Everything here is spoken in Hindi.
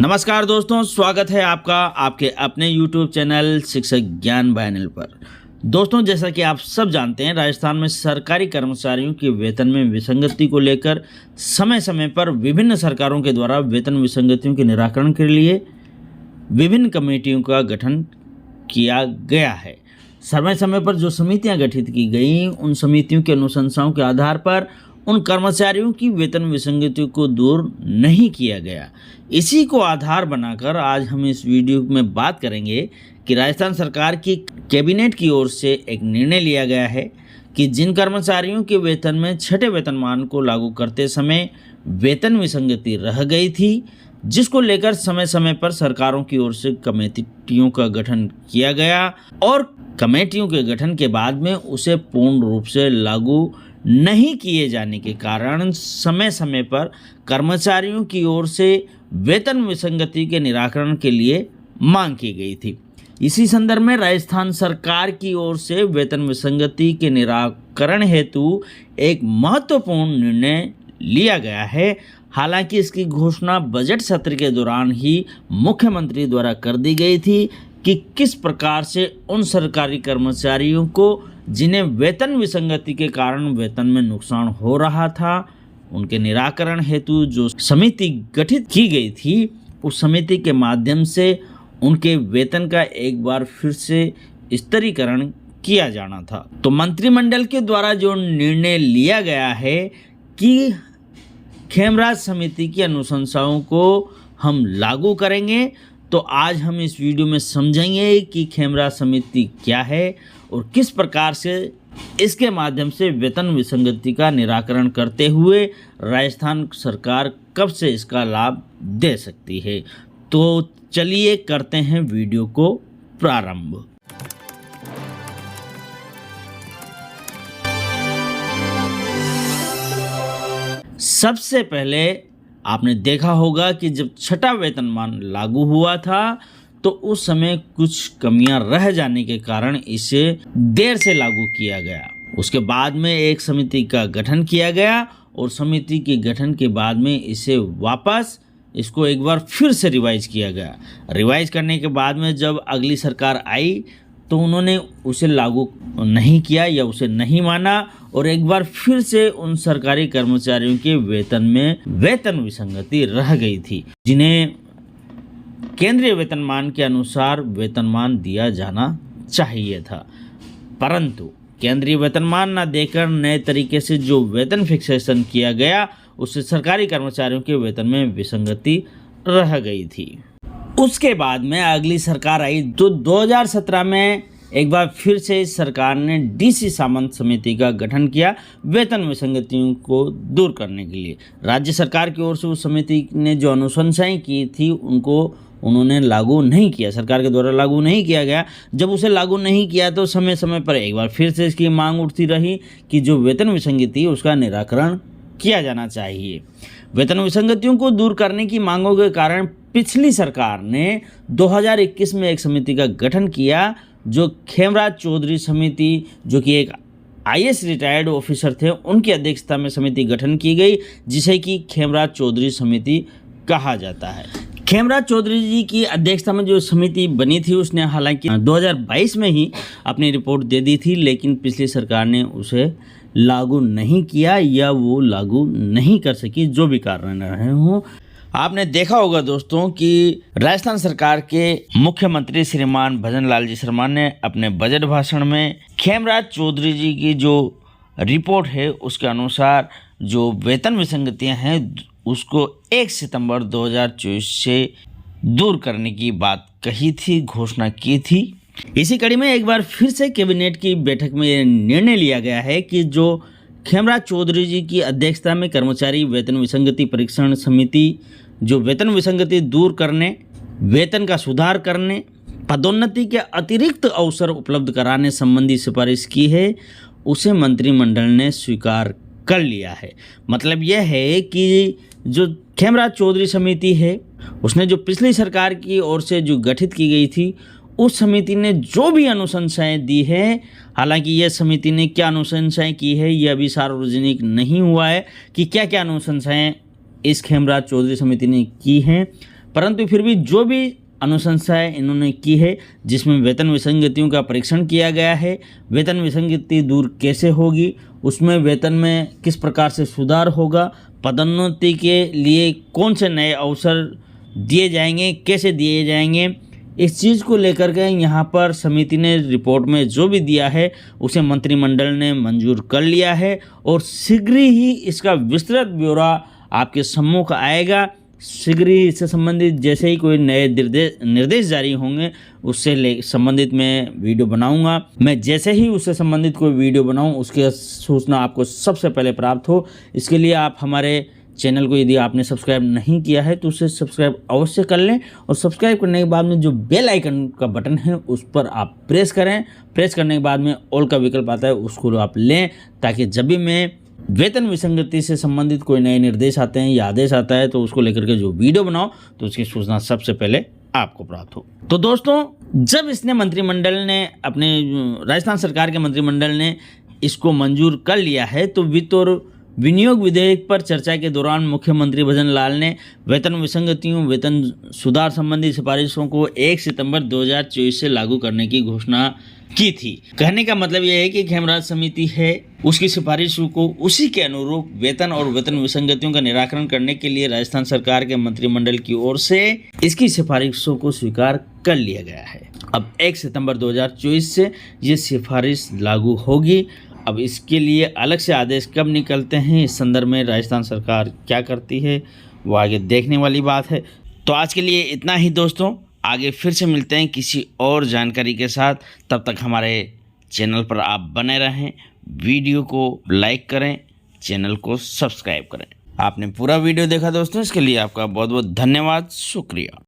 नमस्कार दोस्तों, स्वागत है आपका आपके अपने YouTube चैनल शिक्षक ज्ञान चैनल पर। दोस्तों, जैसा कि आप सब जानते हैं, राजस्थान में सरकारी कर्मचारियों के वेतन में विसंगति को लेकर समय समय पर विभिन्न सरकारों के द्वारा वेतन विसंगतियों के निराकरण के लिए विभिन्न कमेटियों का गठन किया गया है। समय समय पर जो समितियां गठित की गई, उन समितियों के अनुशंसाओं के आधार पर उन कर्मचारियों की वेतन विसंगतियों को दूर नहीं किया गया। इसी को आधार बनाकर आज हम इस वीडियो में बात करेंगे कि राजस्थान सरकार की कैबिनेट की ओर से एक निर्णय लिया गया है कि जिन कर्मचारियों के वेतन में छठे वेतनमान को लागू करते समय वेतन विसंगति रह गई थी, जिसको लेकर समय समय पर सरकारों की ओर से कमेटियों का गठन किया गया और कमेटियों के गठन के बाद में उसे पूर्ण रूप से लागू नहीं किए जाने के कारण समय समय पर कर्मचारियों की ओर से वेतन विसंगति के निराकरण के लिए मांग की गई थी। इसी संदर्भ में राजस्थान सरकार की ओर से वेतन विसंगति के निराकरण हेतु एक महत्वपूर्ण निर्णय लिया गया है। हालांकि इसकी घोषणा बजट सत्र के दौरान ही मुख्यमंत्री द्वारा कर दी गई थी कि किस प्रकार से उन सरकारी कर्मचारियों को जिन्हें वेतन विसंगति के कारण वेतन में नुकसान हो रहा था, उनके निराकरण हेतु जो समिति गठित की गई थी, उस समिति के माध्यम से उनके वेतन का एक बार फिर से स्तरीकरण किया जाना था। तो मंत्रिमंडल के द्वारा जो निर्णय लिया गया है कि खेमराज समिति की अनुशंसाओं को हम लागू करेंगे, तो आज हम इस वीडियो में समझेंगे कि खेमराज समिति क्या है और किस प्रकार से इसके माध्यम से वेतन विसंगति का निराकरण करते हुए राजस्थान सरकार कब से इसका लाभ दे सकती है। तो चलिए करते हैं वीडियो को प्रारंभ। सबसे पहले आपने देखा होगा कि जब छठा वेतनमान लागू हुआ था तो उस समय कुछ कमियां रह जाने के कारण इसे देर से लागू किया गया। उसके बाद में एक समिति का गठन किया गया और समिति के गठन के बाद में इसे वापस इसको एक बार फिर से रिवाइज किया गया। रिवाइज करने के बाद में जब अगली सरकार आई तो उन्होंने उसे लागू नहीं किया या उसे नहीं माना और एक बार फिर से उन सरकारी कर्मचारियों के वेतन में वेतन विसंगति रह गई थी, जिन्हें केंद्रीय वेतनमान के अनुसार वेतनमान दिया जाना चाहिए था। परंतु केंद्रीय वेतनमान न देकर नए तरीके से जो वेतन फिक्सेशन किया गया, उससे सरकारी कर्मचारियों के वेतन में विसंगति रह गई थी। उसके बाद में अगली सरकार आई तो 2017 में एक बार फिर से इस सरकार ने डीसी सामंत समिति का गठन किया वेतन विसंगतियों को दूर करने के लिए। राज्य सरकार की ओर से उस समिति ने जो अनुशंसाएं की थी उनको उन्होंने लागू नहीं किया, सरकार के द्वारा लागू नहीं किया गया। जब उसे लागू नहीं किया तो समय समय पर एक बार फिर से इसकी मांग उठती रही कि जो वेतन विसंगति उसका निराकरण किया जाना चाहिए। वेतन विसंगतियों को दूर करने की मांगों के कारण पिछली सरकार ने 2021 में एक समिति का गठन किया, जो खेमराज चौधरी समिति, जो कि एक आईएएस रिटायर्ड ऑफिसर थे, उनकी अध्यक्षता में समिति गठन की गई, जिसे कि खेमराज चौधरी समिति कहा जाता है। खेमराज चौधरी जी की अध्यक्षता में जो समिति बनी थी, उसने हालांकि 2022 में ही अपनी रिपोर्ट दे दी थी, लेकिन पिछली सरकार ने उसे लागू नहीं किया या वो लागू नहीं कर सकी, जो भी कारण रहे हों। आपने देखा होगा दोस्तों कि राजस्थान सरकार के मुख्यमंत्री श्रीमान भजन लाल जी शर्मा ने अपने बजट भाषण में खेमराज चौधरी जी की जो रिपोर्ट है उसके अनुसार जो वेतन विसंगतियां हैं उसको 1 सितंबर 2024 से दूर करने की बात कही थी, घोषणा की थी। इसी कड़ी में एक बार फिर से कैबिनेट की बैठक में यह निर्णय लिया गया है कि जो खेमराज चौधरी जी की अध्यक्षता में कर्मचारी वेतन विसंगति परीक्षण समिति जो वेतन विसंगति दूर करने, वेतन का सुधार करने, पदोन्नति के अतिरिक्त अवसर उपलब्ध कराने संबंधी सिफारिश की है, उसे मंत्रिमंडल ने स्वीकार कर लिया है। मतलब यह है कि जो खेमराज चौधरी समिति है उसने जो पिछली सरकार की ओर से जो गठित की गई थी, उस समिति ने जो भी अनुशंसाएं दी है, हालांकि यह समिति ने क्या अनुशंसाएं की है यह अभी सार्वजनिक नहीं हुआ है कि क्या क्या अनुशंसाएं इस खेमराज चौधरी समिति ने की हैं, परंतु फिर भी जो भी अनुशंसाएं इन्होंने की है, जिसमें वेतन विसंगतियों का परीक्षण किया गया है, वेतन विसंगति दूर कैसे होगी, उसमें वेतन में किस प्रकार से सुधार होगा, पदोन्नति के लिए कौन से नए अवसर दिए जाएंगे, कैसे दिए जाएंगे, इस चीज़ को लेकर के यहाँ पर समिति ने रिपोर्ट में जो भी दिया है उसे मंत्रिमंडल ने मंजूर कर लिया है और शीघ्र ही इसका विस्तृत ब्यौरा आपके सम्मुख आएगा। शीघ्र ही इससे संबंधित जैसे ही कोई नए निर्देश जारी होंगे उससे संबंधित मैं वीडियो बनाऊंगा। मैं जैसे ही उससे संबंधित कोई वीडियो बनाऊं उसकी सूचना आपको सबसे पहले प्राप्त हो। इसके लिए आप हमारे चैनल को यदि आपने सब्सक्राइब नहीं किया है तो उसे सब्सक्राइब अवश्य कर लें और सब्सक्राइब करने के बाद में जो बेल आइकन का बटन है उस पर आप प्रेस करें। प्रेस करने के बाद में ऑल का विकल्प आता है, उसको आप लें, ताकि जब भी मैं वेतन विसंगति से संबंधित कोई नए निर्देश आते हैं या आदेश आता है तो उसको लेकर के जो वीडियो बनाओ तो उसकी सूचना सबसे पहले आपको प्राप्त हो। तो दोस्तों, जब इसने मंत्रिमंडल ने अपने राजस्थान सरकार के मंत्रिमंडल ने इसको मंजूर कर लिया है तो वित्त और विनियोग विधेयक पर चर्चा के दौरान मुख्यमंत्री भजन लाल ने वेतन विसंगतियों, वेतन सुधार संबंधी सिफारिशों को 1 सितंबर 2024 से लागू करने की घोषणा की थी। कहने का मतलब यह है कि खेमराज समिति है उसकी सिफारिशों को उसी के अनुरूप वेतन और वेतन विसंगतियों का निराकरण करने के लिए राजस्थान सरकार के मंत्रिमंडल की ओर से इसकी सिफारिशों को स्वीकार कर लिया गया है। अब 1 सितंबर 2024 से ये सिफारिश लागू होगी। अब इसके लिए अलग से आदेश कब निकलते हैं, इस संदर्भ में राजस्थान सरकार क्या करती है वो आगे देखने वाली बात है। तो आज के लिए इतना ही दोस्तों, आगे फिर से मिलते हैं किसी और जानकारी के साथ। तब तक हमारे चैनल पर आप बने रहें, वीडियो को लाइक करें, चैनल को सब्सक्राइब करें। आपने पूरा वीडियो देखा दोस्तों, इसके लिए आपका बहुत बहुत धन्यवाद, शुक्रिया।